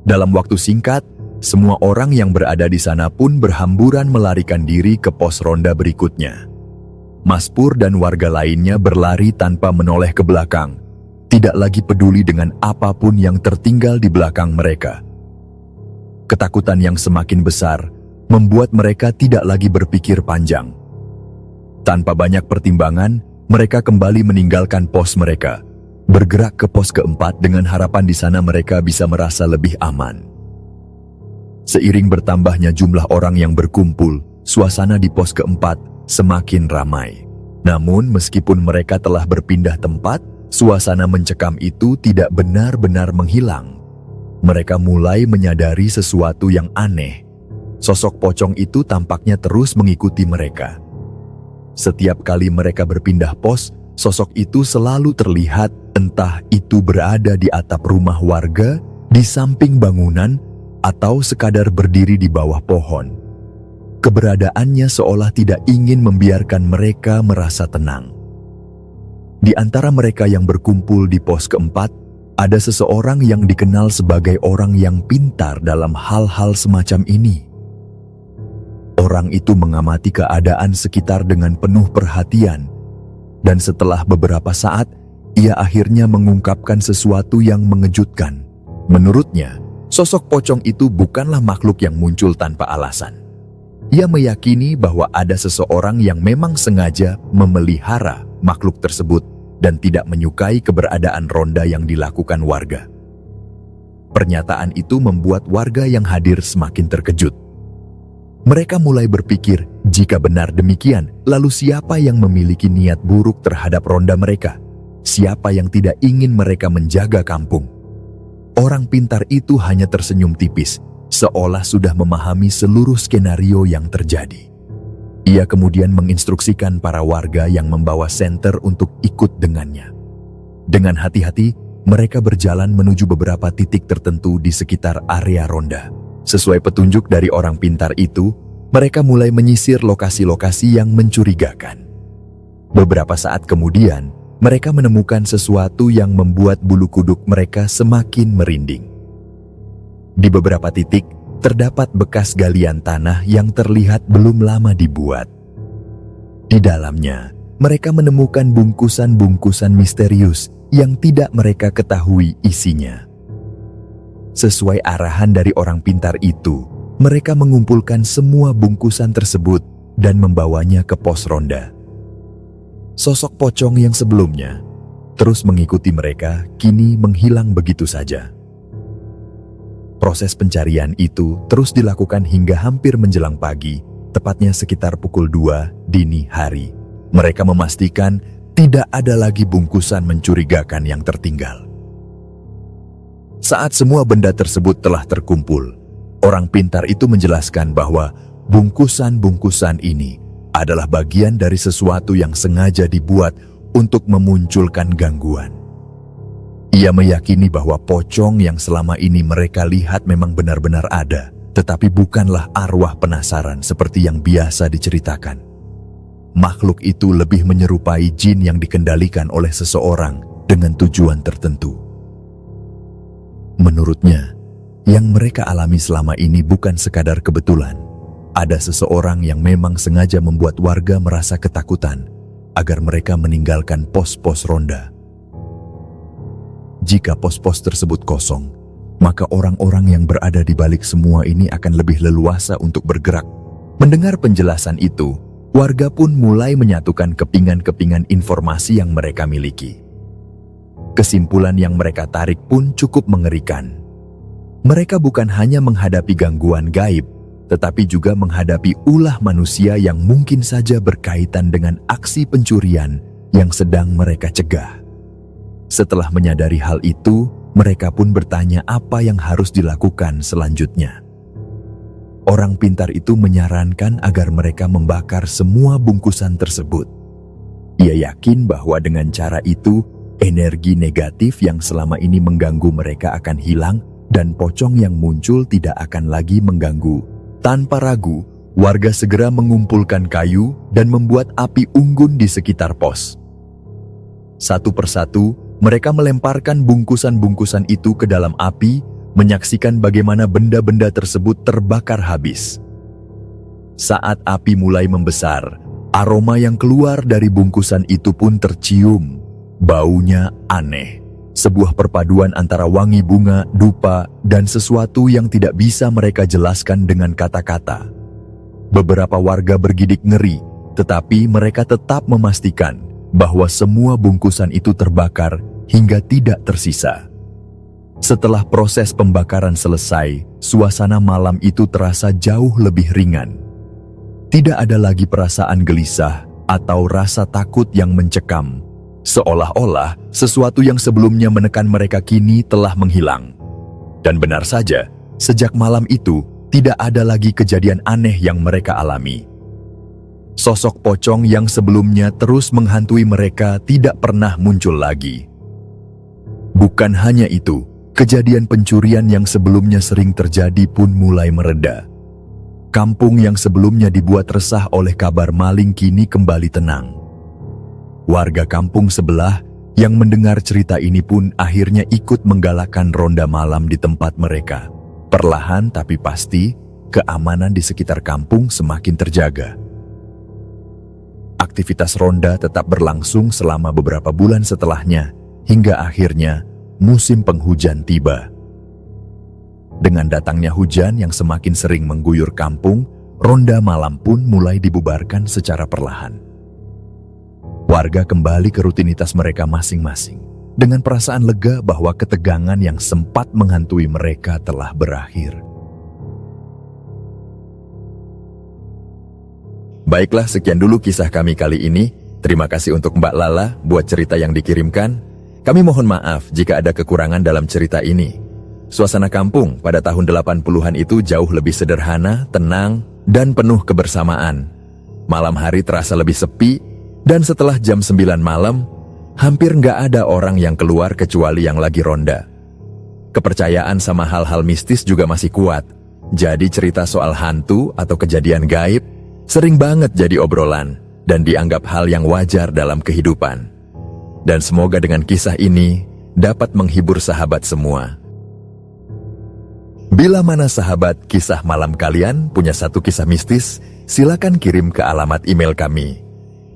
Dalam waktu singkat, semua orang yang berada di sana pun berhamburan melarikan diri ke pos ronda berikutnya. Mas Pur dan warga lainnya berlari tanpa menoleh ke belakang, tidak lagi peduli dengan apapun yang tertinggal di belakang mereka. Ketakutan yang semakin besar membuat mereka tidak lagi berpikir panjang. Tanpa banyak pertimbangan, mereka kembali meninggalkan pos mereka, bergerak ke pos keempat dengan harapan di sana mereka bisa merasa lebih aman. Seiring bertambahnya jumlah orang yang berkumpul, suasana di pos keempat semakin ramai. Namun meskipun mereka telah berpindah tempat, suasana mencekam itu tidak benar-benar menghilang. Mereka mulai menyadari sesuatu yang aneh. Sosok pocong itu tampaknya terus mengikuti mereka. Setiap kali mereka berpindah pos, sosok itu selalu terlihat, entah itu berada di atap rumah warga, di samping bangunan, atau sekadar berdiri di bawah pohon. Keberadaannya seolah tidak ingin membiarkan mereka merasa tenang. Di antara mereka yang berkumpul di pos keempat, ada seseorang yang dikenal sebagai orang yang pintar dalam hal-hal semacam ini. Orang itu mengamati keadaan sekitar dengan penuh perhatian, dan setelah beberapa saat, ia akhirnya mengungkapkan sesuatu yang mengejutkan. Menurutnya, sosok pocong itu bukanlah makhluk yang muncul tanpa alasan. Ia meyakini bahwa ada seseorang yang memang sengaja memelihara makhluk tersebut dan tidak menyukai keberadaan ronda yang dilakukan warga. Pernyataan itu membuat warga yang hadir semakin terkejut. Mereka mulai berpikir, jika benar demikian, lalu siapa yang memiliki niat buruk terhadap ronda mereka? Siapa yang tidak ingin mereka menjaga kampung? Orang pintar itu hanya tersenyum tipis, seolah sudah memahami seluruh skenario yang terjadi. Ia kemudian menginstruksikan para warga yang membawa senter untuk ikut dengannya. Dengan hati-hati, mereka berjalan menuju beberapa titik tertentu di sekitar area ronda. Sesuai petunjuk dari orang pintar itu, mereka mulai menyisir lokasi-lokasi yang mencurigakan. Beberapa saat kemudian, mereka menemukan sesuatu yang membuat bulu kuduk mereka semakin merinding. Di beberapa titik, terdapat bekas galian tanah yang terlihat belum lama dibuat. Di dalamnya, mereka menemukan bungkusan-bungkusan misterius yang tidak mereka ketahui isinya. Sesuai arahan dari orang pintar itu, mereka mengumpulkan semua bungkusan tersebut dan membawanya ke pos ronda. Sosok pocong yang sebelumnya terus mengikuti mereka kini menghilang begitu saja. Proses pencarian itu terus dilakukan hingga hampir menjelang pagi, tepatnya sekitar pukul 2 dini hari. Mereka memastikan tidak ada lagi bungkusan mencurigakan yang tertinggal. Saat semua benda tersebut telah terkumpul, orang pintar itu menjelaskan bahwa bungkusan-bungkusan ini adalah bagian dari sesuatu yang sengaja dibuat untuk memunculkan gangguan. Ia meyakini bahwa pocong yang selama ini mereka lihat memang benar-benar ada, tetapi bukanlah arwah penasaran seperti yang biasa diceritakan. Makhluk itu lebih menyerupai jin yang dikendalikan oleh seseorang dengan tujuan tertentu. Menurutnya, yang mereka alami selama ini bukan sekadar kebetulan. Ada seseorang yang memang sengaja membuat warga merasa ketakutan agar mereka meninggalkan pos-pos ronda. Jika pos-pos tersebut kosong, maka orang-orang yang berada di balik semua ini akan lebih leluasa untuk bergerak. Mendengar penjelasan itu, warga pun mulai menyatukan kepingan-kepingan informasi yang mereka miliki. Kesimpulan yang mereka tarik pun cukup mengerikan. Mereka bukan hanya menghadapi gangguan gaib, tetapi juga menghadapi ulah manusia yang mungkin saja berkaitan dengan aksi pencurian yang sedang mereka cegah. Setelah menyadari hal itu, mereka pun bertanya apa yang harus dilakukan selanjutnya. Orang pintar itu menyarankan agar mereka membakar semua bungkusan tersebut. Ia yakin bahwa dengan cara itu, energi negatif yang selama ini mengganggu mereka akan hilang dan pocong yang muncul tidak akan lagi mengganggu. Tanpa ragu, warga segera mengumpulkan kayu dan membuat api unggun di sekitar pos. Satu persatu, mereka melemparkan bungkusan-bungkusan itu ke dalam api, menyaksikan bagaimana benda-benda tersebut terbakar habis. Saat api mulai membesar, aroma yang keluar dari bungkusan itu pun tercium. Baunya aneh, sebuah perpaduan antara wangi bunga, dupa, dan sesuatu yang tidak bisa mereka jelaskan dengan kata-kata. Beberapa warga bergidik ngeri, tetapi mereka tetap memastikan bahwa semua bungkusan itu terbakar hingga tidak tersisa. Setelah proses pembakaran selesai, suasana malam itu terasa jauh lebih ringan. Tidak ada lagi perasaan gelisah atau rasa takut yang mencekam, seolah-olah sesuatu yang sebelumnya menekan mereka kini telah menghilang. Dan benar saja, sejak malam itu tidak ada lagi kejadian aneh yang mereka alami. Sosok pocong yang sebelumnya terus menghantui mereka tidak pernah muncul lagi. Bukan hanya itu, kejadian pencurian yang sebelumnya sering terjadi pun mulai mereda. Kampung yang sebelumnya dibuat resah oleh kabar maling kini kembali tenang. Warga kampung sebelah yang mendengar cerita ini pun akhirnya ikut menggalakkan ronda malam di tempat mereka. Perlahan tapi pasti, keamanan di sekitar kampung semakin terjaga. Aktivitas ronda tetap berlangsung selama beberapa bulan setelahnya, hingga akhirnya musim penghujan tiba. Dengan datangnya hujan yang semakin sering mengguyur kampung, ronda malam pun mulai dibubarkan secara perlahan. Warga kembali ke rutinitas mereka masing-masing, dengan perasaan lega bahwa ketegangan yang sempat menghantui mereka telah berakhir. Baiklah, sekian dulu kisah kami kali ini. Terima kasih untuk Mbak Lala buat cerita yang dikirimkan. Kami mohon maaf jika ada kekurangan dalam cerita ini. Suasana kampung pada tahun 80-an itu jauh lebih sederhana, tenang, dan penuh kebersamaan. Malam hari terasa lebih sepi, dan setelah jam 9 malam, hampir nggak ada orang yang keluar kecuali yang lagi ronda. Kepercayaan sama hal-hal mistis juga masih kuat. Jadi cerita soal hantu atau kejadian gaib sering banget jadi obrolan dan dianggap hal yang wajar dalam kehidupan. Dan semoga dengan kisah ini dapat menghibur sahabat semua. Bila mana sahabat kisah malam kalian punya satu kisah mistis, silakan kirim ke alamat email kami.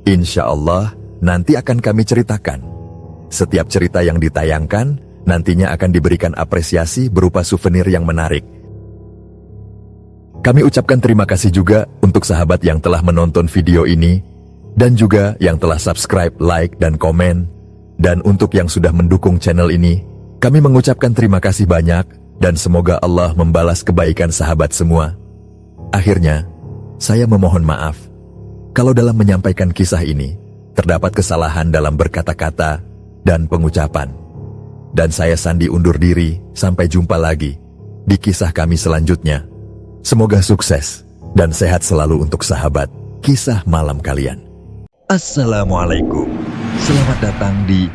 Insya Allah nanti akan kami ceritakan. Setiap cerita yang ditayangkan nantinya akan diberikan apresiasi berupa souvenir yang menarik. Kami ucapkan terima kasih juga untuk sahabat yang telah menonton video ini, dan juga yang telah subscribe, like, dan komen. Dan untuk yang sudah mendukung channel ini, kami mengucapkan terima kasih banyak, dan semoga Allah membalas kebaikan sahabat semua. Akhirnya, saya memohon maaf kalau dalam menyampaikan kisah ini, terdapat kesalahan dalam berkata-kata dan pengucapan. Dan saya Sandi undur diri, sampai jumpa lagi di kisah kami selanjutnya. Semoga sukses dan sehat selalu untuk sahabat kisah malam kalian. Assalamualaikum. Selamat datang di